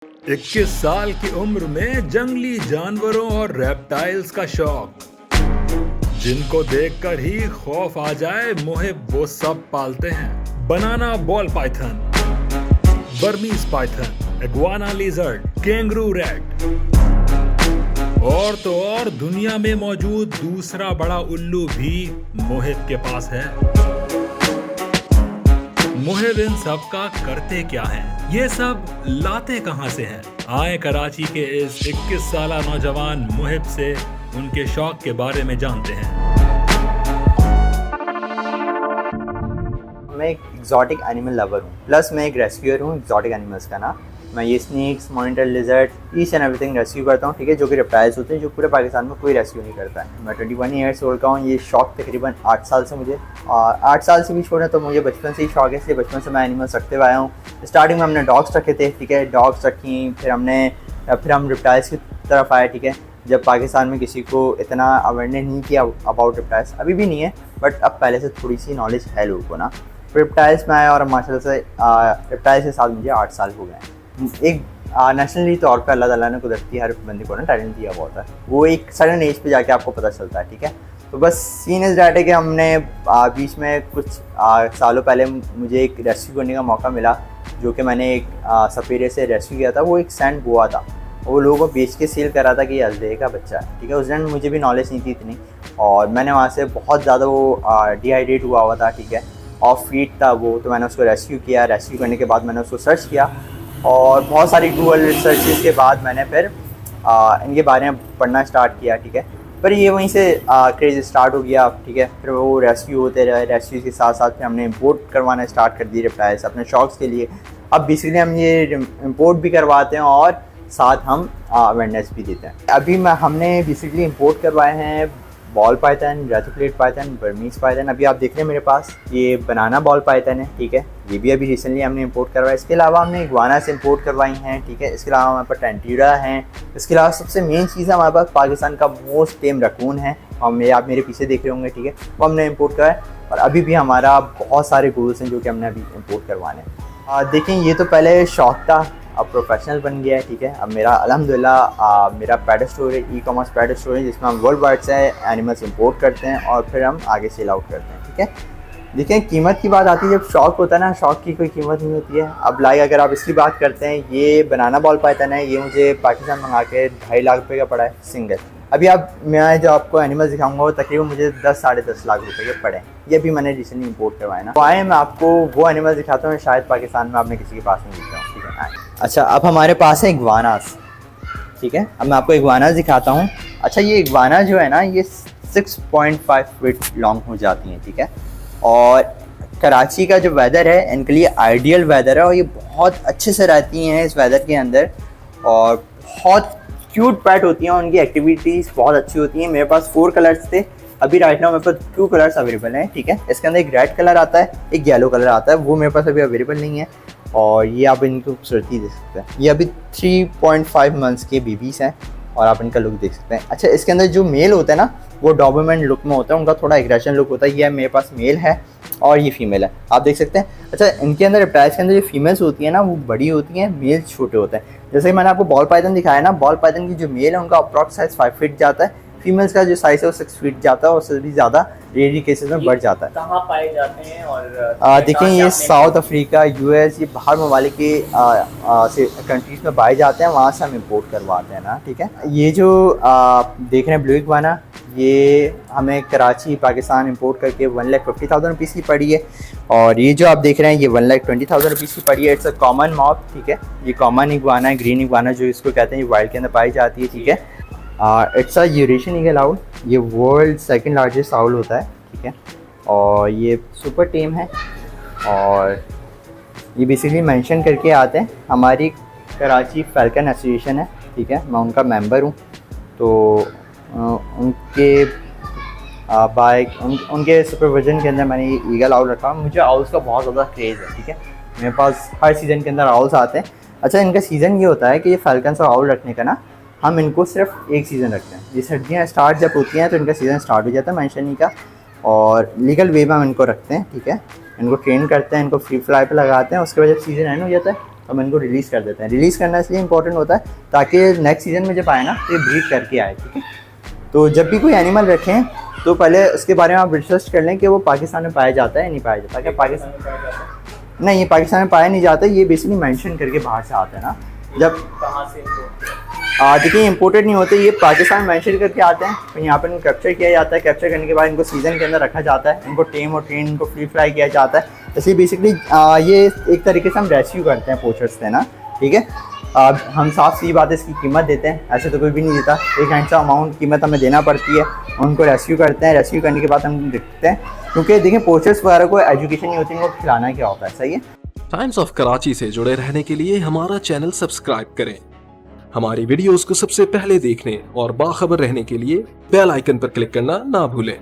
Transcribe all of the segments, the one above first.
21 साल की उम्र में जंगली जानवरों और रेप्टाइल्स का शौक, जिनको देखकर ही खौफ आ जाए, मुहिब वो सब पालते हैं। Banana ball python, Burmese python, iguana lizard, kangaroo rat और तो और दुनिया में मौजूद दूसरा बड़ा उल्लू भी मुहिब के पास है। मुहिब इन सब का करते क्या है, ये सब लाते कहां से हैं? आए कराची के इस 21 साल नौजवान मुहिब से उनके शौक के बारे में जानते हैं। मैं एक एक्जॉटिक एनिमल लवर हूँ, प्लस मैं एक रेस्क्यूअर हूँ एक्जॉटिक एनिमल्स का ना। मैं ये snakes, monitor lizard, each and everything rescue करता हूँ, ठीक है, जो कि रेप्टाइल्स होते हैं, जो पूरे पाकिस्तान में कोई रेस्क्यू नहीं करता है। मैं 21 ईयर्स ओल्ड का हूँ। ये शौक तकरीबन 8 साल से मुझे, और 8 साल से भी छोड़े तो मुझे बचपन से ही शौक है, इसलिए बचपन से मैं एनिमल्स रखते हुए आया हूँ। स्टार्टिंग में हमने डॉग्स रखे थे, ठीक है, डॉग्स रखी, फिर हम रेप्टाइल्स की तरफ आए, ठीक है। जब पाकिस्तान में किसी को इतना अवेयरनेस नहीं किया अबाउट रेप्टाइल्स, अभी भी नहीं है, बट अब पहले से थोड़ी सी नॉलेज है लोगों को ना। रेप्टाइल्स में आया और माशाल्लाह से रेप्टाइल्स के साथ मुझे 8 साल हो गए। एक नेशनली तौर पे अल्लाह ताला ने कुदरती हर बंदे को ना टैलेंट दिया हुआ होता है, वो एक सडन एज पे जाके आपको पता चलता है, ठीक है। तो बस सीन इस डाटा कि हमने बीच में कुछ सालों पहले मुझे एक रेस्क्यू करने का मौका मिला, जो कि मैंने एक सपेरे से रेस्क्यू किया था। वो एक सैंड बोआ था, वो लोगों को बेच के सेल करा था कि ये अजदे का बच्चा है, ठीक है। उस दिन मुझे भी नॉलेज नहीं थी इतनी, और मैंने वहाँ से बहुत ज़्यादा वो डिहाइड्रेट हुआ था, ठीक है, ऑफ फीट था वो। तो मैंने उसको रेस्क्यू किया। रेस्क्यू करने के बाद मैंने उसको सर्च किया, और बहुत सारी गूगल रिसर्चेस के बाद मैंने फिर इनके बारे में पढ़ना स्टार्ट किया, ठीक है। पर ये वहीं से क्रेज स्टार्ट हो गया, ठीक है। फिर वो रेस्क्यू होते रहे, रेस्क्यू के साथ साथ फिर हमने इम्पोर्ट करवाना स्टार्ट कर दिए रेप्टाइल्स अपने शौक़ के लिए। अब बेसिकली हम ये इम्पोर्ट भी करवाते हैं और साथ हम अवेयरनेस भी देते हैं। अभी हमने बेसिकली इम्पोर्ट करवाए हैं बॉल पाइथन, रेथोप्लेट पाइथन, बर्मीज पाइथन। अभी आप देख रहे हैं मेरे पास ये बनाना बॉल पाइथन है, ठीक है, ये भी अभी रिसेंटली हमने इंपोर्ट करवाया। इसके अलावा हमने इग्वाना से इंपोर्ट करवाई हैं, ठीक है। इसके अलावा हमारे पास टेंटीरा हैं। इसके अलावा सबसे मेन चीज़ है हमारे पास पाकिस्तान का मोस्ट टेम रकून है, आप मेरे पीछे देख रहे होंगे, ठीक है, वो हमने इम्पोर्ट कराया। और अभी भी हमारा बहुत सारे गोल्स हैं जो कि हमने अभी इम्पोर्ट करवाने हैं। देखें, ये तो पहले शौक था, अब प्रोफेशनल बन गया है, ठीक है। अब मेरा अल्हम्दुलिल्लाह मेरा पैड स्टोर है, ई कॉमर्स पैड स्टोर है, जिसमें हम वर्ल्ड वाइड से एनिमल्स इंपोर्ट करते हैं और फिर हम आगे सेल आउट करते हैं, ठीक है। देखिए, कीमत की बात आती है, जब शौक होता है ना, शौक की कोई कीमत नहीं होती है। अब अगर आप इसकी बात करते हैं, ये बनाना बॉल पाइथन है, ये मुझे पाकिस्तान मंगा के 2.5 लाख रुपये का पड़ा है सिंगल। अभी मैं जो आपको एनिमल्स दिखाऊंगा वो तकरीबन मुझे 10-10.5 लाख रुपए के पड़े। ये भी मैंने रिसेंटली इंपोर्ट करवाया ना। तो आए, मैं आपको वो एनिमल्स दिखाता हूँ शायद पाकिस्तान में आपने किसी के पास नहीं दिखा, ठीक है। अच्छा, अब हमारे पास है इग्वानास, ठीक है। अब मैं आपको इग्वानास दिखाता हूँ। अच्छा, ये इग्वाना जो है ना, ये 6.5 फीट लॉन्ग हो जाती हैं, ठीक है। और कराची का जो वेदर है इनके लिए आइडियल वेदर है, और ये बहुत अच्छे से रहती हैं इस वेदर के अंदर, और बहुत क्यूट पैट होती हैं। उनकी एक्टिविटीज़ बहुत अच्छी होती हैं। मेरे पास 4 कलर्स थे, अभी राइट नाउ मेरे पास 2 कलर्स अवेलेबल हैं, ठीक है। इसके अंदर एक रेड कलर आता है, एक येलो कलर आता है, वो मेरे पास अभी अवेलेबल नहीं है। और ये आप इनकी खूबसूरती देख सकते हैं। ये अभी 3.5 मंथ्स के बेबीज़ हैं, और आप इनका लुक देख सकते हैं। अच्छा, इसके अंदर जो मेल होता है ना, वो डॉबरमैन लुक में होता है, उनका थोड़ा एग्रेशन लुक होता है। ये मेरे पास मेल है और ये फीमेल है, आप देख सकते हैं। अच्छा, इनके अंदर रेप्टाइल्स के अंदर जो फीमेल्स होती हैं ना, वो बड़ी होती हैं, मेल छोटे होते हैं। जैसे कि मैंने आपको बॉल पाइथन दिखाया ना, बॉल पाइथन की जो मेल है उनका अप्रॉक्स साइज 5 फीट जाता है, फीमेल्स का जो साइज है वो 6 फीट जाता है, और उससे भी ज़्यादा रेयरली केसेस में बढ़ जाता है। कहाँ पाए जाते हैं? और देखें, ये साउथ अफ्रीका, यूएस, ये बाहर ममालिक के कंट्रीज़ में पाए जाते हैं, वहाँ से हम इंपोर्ट करवाते हैं ना, ठीक है। ये जो देख रहे हैं ब्लू इग्वाना, ये हमें कराची पाकिस्तान इंपोर्ट करके 1,50,000 रुपीज़ की पड़ी है। और ये जो आप देख रहे हैं, ये 1,20,000 रुपीज़ की पड़ी है। इट्स अ कॉमन मॉप, ठीक है। ये कॉमन इग्वाना है, ग्रीन इग्वाना जो इसको कहते हैं, ये वाइल्ड के अंदर पाई जाती है, ठीक है। It's a Eurasian eagle owl, ये वर्ल्ड सेकंड लार्जेस्ट आउल होता है, ठीक है। और ये सुपर टेम है, और ये बेसिकली मेंशन करके आते हैं। हमारी कराची फैल्कन एसोसिएशन है, ठीक है, मैं उनका मेंबर हूँ। तो उनके उनके सुपरविजन के अंदर मैंने ये ईगल आउल रखा। मुझे आउल्स का बहुत ज़्यादा क्रेज़ है, ठीक है। मेरे पास हर सीज़न के अंदर आउल्स आते हैं। अच्छा, इनका सीज़न ये होता है कि ये फैल्कन्स और आउल रखने का ना, हम इनको सिर्फ एक सीज़न रखते हैं। ये सर्दियाँ स्टार्ट जब होती हैं तो इनका सीज़न स्टार्ट हो जाता है मेंशनी का, और लीगल वे में हम इनको रखते हैं, ठीक है। इनको ट्रेन करते हैं, इनको फ्री फ्लाई पे लगाते हैं। उसके बाद जब सीज़न एंड हो जाता है तो हम इनको रिलीज़ कर देते हैं। रिलीज़ करना इसलिए इंपॉर्टेंट होता है ताकि नेक्स्ट सीज़न में जब आए ना तो ये ब्रीड करके आए, ठीक है। तो जब भी कोई एनिमल रखें तो पहले उसके बारे में आप रिसर्च कर लें कि वो पाकिस्तान में पाया जाता है या नहीं पाया जाता। क्या पाकिस्तान में पाया जाता है? नहीं, ये पाकिस्तान में पाया नहीं जाता, ये बेसिकली मेंशन करके बाहर से आता है ना। जब कहाँ से देखिए इम्पोर्टेड नहीं होते, ये पाकिस्तान मेंशन करके आते हैं, तो यहाँ पर इनको कैप्चर किया जाता है। कैप्चर करने के बाद इनको सीज़न के अंदर रखा जाता है, इनको टेम और ट्रेन, इनको फ्री फ्लाई किया जाता है। इसलिए बेसिकली ये एक तरीके से हम रेस्क्यू करते हैं पोचर्स से ना, ठीक है। हम साफ सी बात है, इसकी कीमत देते हैं, ऐसे तो कोई भी नहीं देता। एक हैंडसम अमाउंट कीमत हमें देना पड़ती है, उनको रेस्क्यू करते हैं। रेस्क्यू करने के बाद हम देखते हैं, क्योंकि देखें पोचर्स वगैरह को एजुकेशन नहीं होती, इनको खिलाना क्या होता है, सही है। टाइम्स ऑफ कराची से जुड़े रहने के लिए हमारा चैनल सब्सक्राइब करें। हमारी वीडियोस को सबसे पहले देखने और बाखबर रहने के लिए बेल आइकन पर क्लिक करना ना भूलें।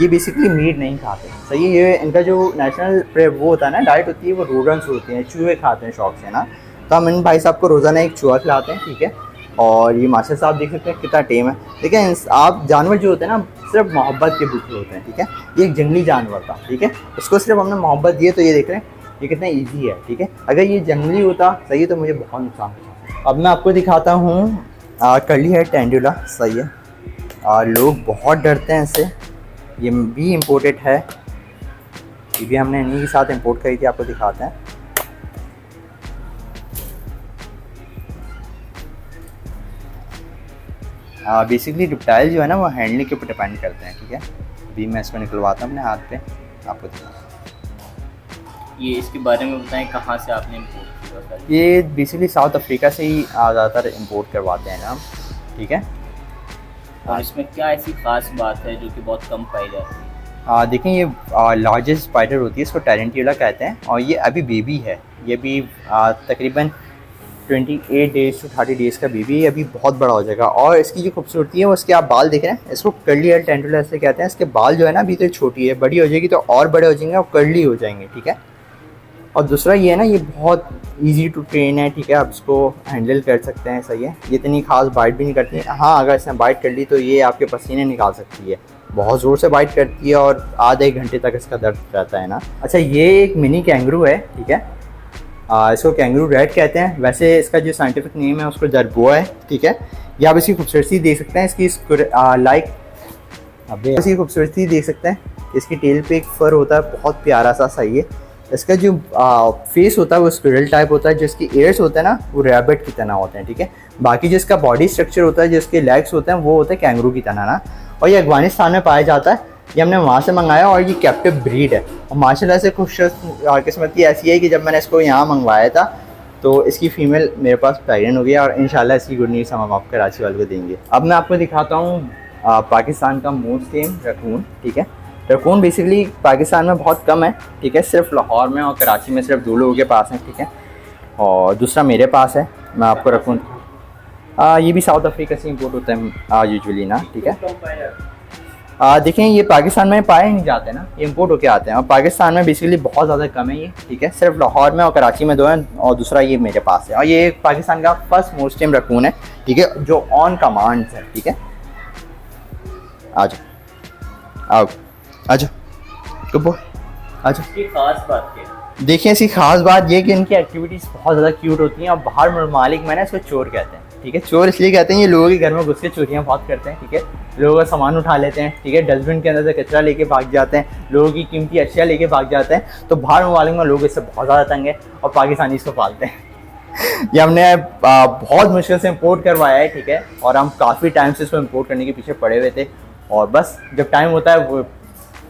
ये बेसिकली मीट नहीं खाते, सही है। ये इनका जो नेशनल वो होता है ना, डाइट होती है, वो रोडन्स होते हैं, चूहे खाते हैं शौक से ना। तो हम इन भाई साहब को रोज़ाना एक चूहा खिलाते हैं, ठीक है। और ये माशा साहब देख सकते हैं कितना टेम है। ठीक है, आप जानवर जो होते हैं ना सिर्फ मोहब्बत के भूखे होते हैं, ठीक है। ये एक जंगली जानवर था, ठीक है, उसको सिर्फ हमने मोहब्बत दी है, तो ये देख रहे हैं ये कितना ईजी है, ठीक है। अगर ये जंगली होता, सही है, तो मुझे बहुत नुकसान होता। अब मैं आपको दिखाता हूँ कर्ली हेड टेंडुला, सही है। लोग बहुत डरते हैं इससे, ये भी इम्पोर्टेड है, ये भी हमने इन्हीं के साथ इंपोर्ट करी थी, आपको दिखाते हैं। बेसिकली रिप्टाइल जो है ना वो हैंडलिंग के ऊपर डिपेंड करते हैं, ठीक है। अभी मैं इसको निकलवाता हूँ अपने हाथ पे, आपको दिखाता हूँ। ये इसके बारे में बताएं, कहाँ से आपने इंपोर्ट किया? ये बेसिकली साउथ अफ्रीका से ही ज़्यादातर इंपोर्ट करवाते हैं ना, ठीक है। और इसमें क्या ऐसी ख़ास बात है जो कि बहुत कम पाई जाती है? देखें, ये लार्जेस्ट स्पाइडर होती है, इसको टैरेंटियोला कहते हैं, और ये अभी बेबी है। ये भी तकरीबन 28 डेज़ to 30 डेज़ का बेबी है, अभी बहुत बड़ा हो जाएगा। और इसकी जो खूबसूरती है वो इसके आप बाल देख रहे हैं, इसको कर्ली हेड टेंडुला ऐसे कहते हैं। इसके बाल जो है ना अभी तो छोटी है, बड़ी हो जाएगी तो और बड़े हो जाएंगे और कर्ली हो जाएंगे, ठीक है। और दूसरा ये है ना, ये बहुत इजी टू ट्रेन है, ठीक है, आप इसको हैंडल कर सकते हैं, सही है। ये इतनी खास बाइट भी नहीं करती है। हाँ, अगर इसने बाइट कर ली तो ये आपके पसीने निकाल सकती है, बहुत ज़ोर से बाइट करती है और आधे घंटे तक इसका दर्द रहता है ना। अच्छा, ये एक मिनी कैंगरू है, ठीक है, इसको कैंगरू रेड कहते हैं। वैसे इसका जो साइंटिफिक नेम है उसको जरबोआ है, ठीक है। ये आप इसकी खूबसूरती देख सकते हैं, इसकी इसकी खूबसूरती देख सकते हैं। इसकी टेल पे एक फर होता है बहुत प्यारा सा, सही है। इसका जो फेस होता है वो स्क्विरल टाइप होता है, जिसकी एयर्स होते हैं ना वो रैबिट की तरह होते हैं, ठीक है। बाकी जिसका बॉडी स्ट्रक्चर होता है, जिसके लेग्स होते हैं, वो होते हैं कैंगरू की तरह ना। और ये अफगानिस्तान में पाया जाता है, ये हमने वहाँ से मंगाया और ये कैप्टिव ब्रीड है। और माशाल्लाह से खुशकिस्मती ऐसी है कि जब मैंने इसको यहाँ मंगवाया था तो इसकी फ़ीमेल मेरे पास प्रेगनेंट हो गई और इंशाल्लाह इसकी गुड न्यूज़ हम आपको कराची वाले को देंगे। अब मैं आपको दिखाता हूँ पाकिस्तान का मोस्ट टेम रकून, ठीक है। रकून बेसिकली पाकिस्तान में बहुत कम है, ठीक है, सिर्फ लाहौर में और कराची में सिर्फ 2 लोगों के पास हैं, ठीक है। और दूसरा मेरे पास है, मैं आपको रकून ये भी साउथ अफ्रीका से इंपोर्ट होता है यूजुअली ना, ठीक है। देखें, ये पाकिस्तान में पाए नहीं जाते ना, ये इंपोर्ट होके आते हैं, और पाकिस्तान में बेसिकली बहुत ज़्यादा कम है ये, ठीक है। सिर्फ लाहौर में और कराची में 2 हैं, और दूसरा ये मेरे पास है। और ये पाकिस्तान का फर्स्ट मोस्ट टेम रकून है, ठीक है, जो ऑन कमांड है, ठीक है। आ जाओ, आओ, आ जाओ, गुड बॉय, आ जाओ। इसकी खास बात क्या है? देखिए, इसकी खास बात ये कि इनकी एक्टिविटीज़ बहुत ज़्यादा क्यूट होती हैं, और बाहर ममालिक में ना इसको चोर कहते हैं, ठीक है। चोर इसलिए कहते हैं, ये लोगों के घर में घुस के चोरियाँ बहुत करते हैं, ठीक है। लोगों का सामान उठा लेते हैं, ठीक है, डस्टबिन के अंदर से कचरा लेके भाग जाते हैं, लोगों की कीमती अशिया लेके भाग जाते हैं। तो बाहर ममालिक में लोग इससे बहुत ज़्यादा तंग है और पाकिस्तानी इसको पालते हैं। ये हमने बहुत मुश्किल से इम्पोर्ट करवाया है, ठीक है, और हम काफ़ी टाइम से इसको इम्पोर्ट करने के पीछे पड़े हुए थे, और बस जब टाइम होता है वो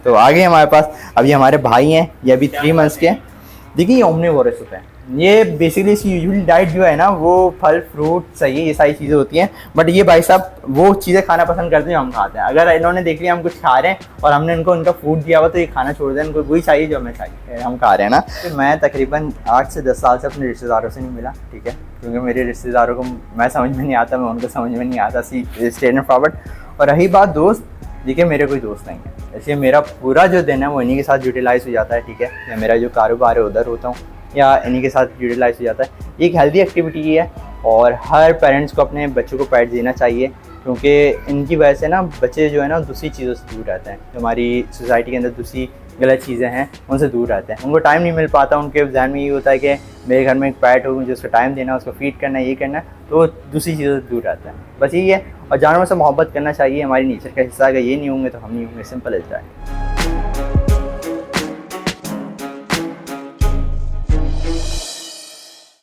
तो आ गए हमारे पास। अभी हमारे भाई हैं, ये अभी 3 मंथ्स के हैं। देखिए, ये ओमनिवोरस होता है, ये बेसिकली इसकी यूजुअली डाइट जो है ना वो फल फ्रूट, सही है, ये सारी चीज़ें होती हैं। बट ये भाई साहब वो चीज़ें खाना पसंद करते हैं जो हम खाते हैं। अगर इन्होंने देख लिया हम कुछ खा रहे हैं और हमने इनको उनका फूड दिया हुआ तो ये खाना छोड़ दें, इनको वही चाहिए जो हमें चाहिए, हम खा रहे हैं ना। तो मैं तकरीबन 8 से 10 साल से अपने रिश्तेदारों से नहीं मिला, ठीक है, क्योंकि मेरे रिश्तेदारों को मैं समझ में नहीं आता, मैं उनको समझ में नहीं आता, स्ट्रेट एंड फॉरवर्ड। और रही बात दोस्त, देखिए मेरे कोई दोस्त नहीं है, इसलिए मेरा पूरा जो दिन है वो इन्हीं के साथ यूटिलाइज़ हो जाता है, ठीक है। या मेरा जो कारोबार है उधर होता हूँ या इन्हीं के साथ यूटिलाइज़ हो जाता है। ये एक हेल्दी एक्टिविटी है और हर पेरेंट्स को अपने बच्चों को पेट देना चाहिए, क्योंकि इनकी वजह से ना बच्चे जो है ना दूसरी चीज़ों से दूर रहते हैं। जो हमारी सोसाइटी के अंदर दूसरी गलत चीज़ें हैं उनसे दूर रहते हैं। उनको टाइम नहीं मिल पाता, उनके जहन में ये होता है कि मेरे घर में एक पैट हो, मुझे उसको टाइम देना, उसको फीड करना, ये करना, तो वो दूसरी चीज़ों से दूर रहता है। बस यही है। और जानवर से मोहब्बत करना चाहिए, हमारी नेचर का हिस्सा है। अगर ये नहीं होंगे तो हम नहीं होंगे, सिंपल इज दैट।